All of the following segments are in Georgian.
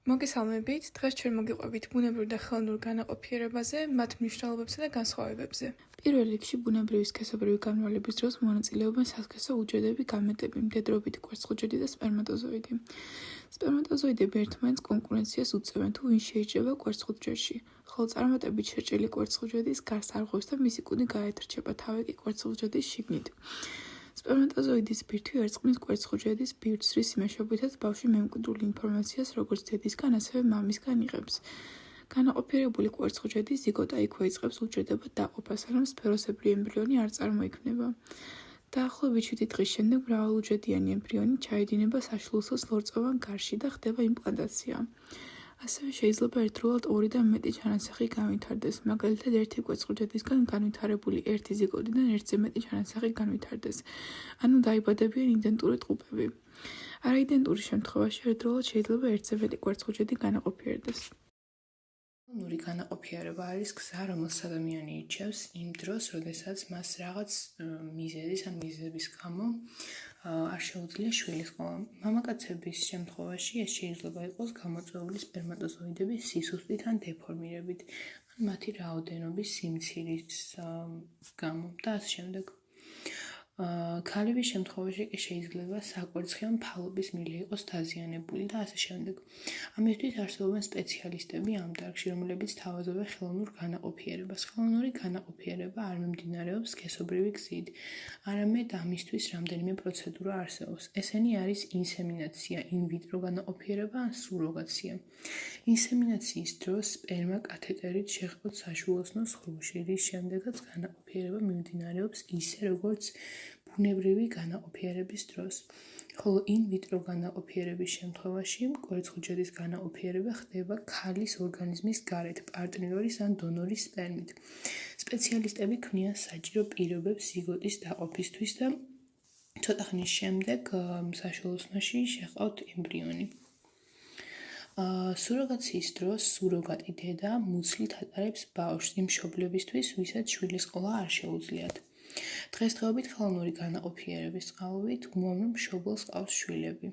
მოგესალმებით, დღეს ჩვენ მოგიყვებით ბუნებრივ და ხელოვნურ განაყოფიერებაზე, მათ მნიშვნელობებსა და განსხვავებებზე. პირველ რიგში ბუნებრივი სქესობრივი განმავლობის დროს მონაწილეობენ სასქესო უჯრედები, გამეტები, მდედრობითი კვერცხუჯრედი და სპერმატოზოიდი. სპერმატოზოიდები ერთმანეთს კონკურენციას უწევენ, თუ ვინ შეიჭრება კვერცხუჯრედში, ხოლო წარმატებით შეჭრილი კვერცხუჯრედის გარს არღვევს და მისი კუდი გაეთრჩება, თავი კი კვერცხუჯრედის შიგნით. სპერმატოზოიდის ბირთვი ერწყმის კვერცხუჯრედის ბირთვს, რის მეშვეობითაც ბავშვი მემკვიდრულ ინფორმაციას როგორც დედისგან, ასევე მამისგან იღებს. განაყოფიერებული კვერცხუჯრედის ზიგოტა იქვე იწყებს უჯრედებად დაყოფას, სანამ სფეროსებრი ემბრიონი არ წარმოიქმნება. დაახლოებით 7 დღის შემდეგ მრავალუჯრედიანი ემბრიონი ჩაედინება საშლელსოს ლორწოვან გარში და ხდება იმპლანტაცია. ასევე შეიძლება ერთდროულად 2 და მეტი ჩანასახი განვითარდეს, მაგალითად ერთი კვერცხუჯრედისგან განვითარებული ერთი ზიგოტიდან ერთზე მეტი ჩანასახი განვითარდეს, ანუ დაიბადებიან იდენტური ტყუპები. არაიდენტური შემთხვევაში ერთდროულად შეიძლება ერთზე მეტი კვერცხუჯრედი განაყოფიერდეს. ხელოვნური განაყოფიერება არის გზა, რომელსაც ადამიანი ირჩევს იმ დროს, როდესაც მას რაღაც მიზეზის ან მიზეზების გამო არ შეუძლია შვილის ყოლა. მამაკაცების შემთხვევაში ეს შეიძლება იყოს გამოწვეული სპერმატოზოიდების სისუსტით ან დეფორმირებით, ან მათი რაოდენობის სიმცირის გამო და ასე შემდეგ. ქალების შემთხვევაში კი შეიძლება საკვერცხიან ფალობის მილი იყოს დაზიანებული და ასე შემდეგ. ამისთვის არსებობენ სპეციალისტები ამ დარგში, რომლებიც თავაზობენ ხელოვნურ განაყოფიერებას. ხელოვნური განაყოფიერება არ მიმდინარეობს სქესობრივი გზით, არამედ ამისთვის რამდენიმე პროცედურა არსებობს. ესენი არის ინსემინაცია, ინვიტრო განაყოფიერება ან სუროგაცია. ინსემინაციის დროს სპერმა კათეტერით შეჰყავთ საშუალოსნოს ხრუში, რის შემდეგაც განაყოფიერება მიმდინარეობს ისე, როგორც ბუნებრივი განაყოფიერების დროს. ხოლო ინვიტრო განაყოფიერების შემთხვევაში კვერცხუჯრედის განაყოფიერება ხდება ქალის ორგანიზმის გარეთ, პარტნიორის ან დონორის სპერმით. სპეციალისტები ქმნიან საჭირო პირობებს ზიგოტის დაყოფისთვის და ცოტა ხნის შემდეგ საშუალოსნოში შეჰყავთ ემბრიონი. სუროგაციის დროს სუროგატი დედა მუცლით ატარებს ბავშვს იმ მშობლებისთვის, ვისაც შვილის ყოლა არ შეუძლიათ. დღესდღეობით ხელოვნური განაყოფიერების წყალობით უამრავ მშობელს ჰყავს შვილები.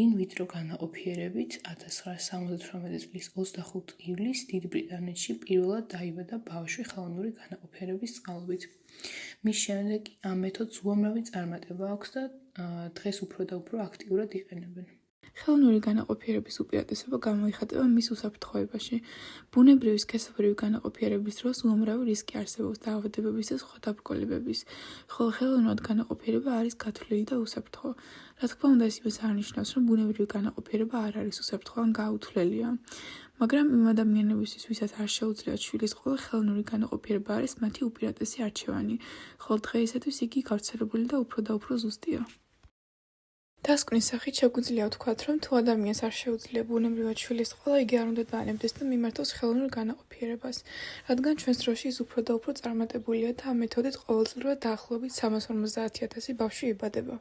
ინვიტრო განაყოფიერებით 1978 წლის 25 ივლისს დიდ ბრიტანეთში პირველად დაიბადა ბავშვი ხელოვნური განაყოფიერების წყალობით. მის შემდეგ ამ მეთოდს უამრავი წარმატება აქვს და დღეს უფრო და უფრო აქტიურად იყენებენ. ხელოვნური განაყოფიერების უპირატესობა გამოიხატება მის უსაფრთხოებაში. ბუნებრივი სქესობრივი განაყოფიერების დროს უამრავი რისკი არსებობს დაავადებების და სხვა დაბრკოლებების, ხოლო ხელოვნურად განაყოფიერება არის გათვლილი და უსაფრთხო. რა თქმა უნდა, ეს იმას არ ნიშნავს, რომ ბუნებრივი განაყოფიერება არ არის უსაფრთხო ან გაუცვლელია. მაგრამ იმ ადამიანებისთვის, ვისაც არ შეუძლიათ შვილის ყოლა, ხელოვნური განაყოფიერება არის მათი უპირატესი არჩევანი, ხოლო დღეისათვის იგი გავრცელებული და უფრო ზუსტია. დასკვნის სახით შეგვიძლია ვთქვათ, რომ თუ ადამიანს არ შეუძლია ბუნებრივად შვილის ყოლა, იგი არ უნდა დაანებდეს და მიმართოს ხელოვნურ განაყოფიერებას, რადგან ჩვენს დროში ის უფრო და უფრო წარმატებულია და ამ მეთოდით ყოველწლიურად დაახლოებით 350,000 ბავშვი იბადება.